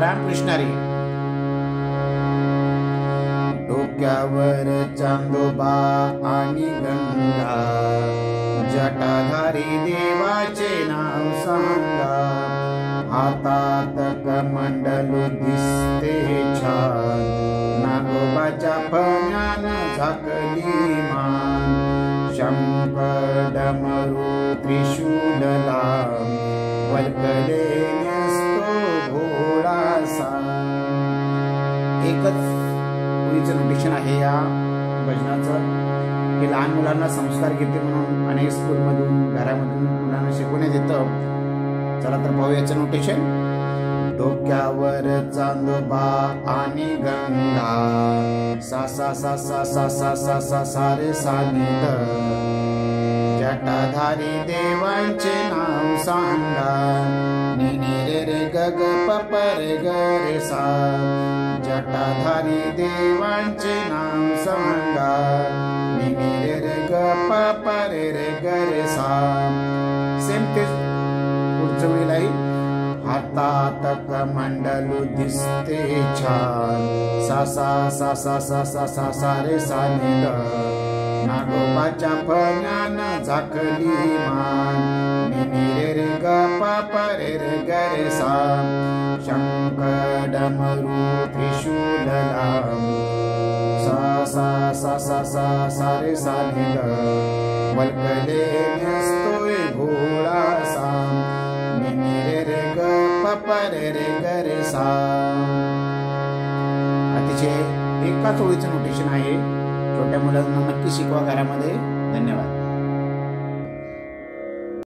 रामकृष्ण हरी. डोक्यावर चांदोबा आणि गंगा, जटाधारी देवाचे नाव सांगा. हातात कमंडलू दिसते छान, नागोबाच्या फण्यानं झाकली मान. शंख डमरू त्रिशूलला, वल्कले न्यसतो घोडासा. एकच पुढीचं नोटेशन आहे या भजनाचं. हे लहान मुलांना संस्कार घेते म्हणून अनेक स्कूलमधून घरामधून मुलांना शिकवण्यात येतं. चला तर पाहू याचं नोटेशन. डोक्यावर चांदोबा आणि गंगा, सा सा सा सा सा सा सा सा सा रे सा नि द. जटाधारी देवांचे नाव सांगा, नि नि रे रे ग ग प प रे ग रे सा. जटाधारी देवांचे नाव सांगा, नि नि रे रे ग प प रे रे ग रे सा. सेम ते पुढचं वेळ आहे. हातात कमंडलू दिसते छान, सा सा सा सा सा सा सा सा रे सा नि द. नागोबाच्या फण्यानं झाकली मान, नि नि रे रे ग प प रे रे ग रे सा. शंख डमरू त्रिशूलला, सा सा सा सा सा सा रे सा नि द. वल्कले न्यसतोय घोडासा, नि नि रे रे ग प प रे रे ग रे सा. अतिशय एकाच ओळीचं नोटेशन आहे. छोट्या मुलांना नक्की शिकवा घरामध्ये. धन्यवाद.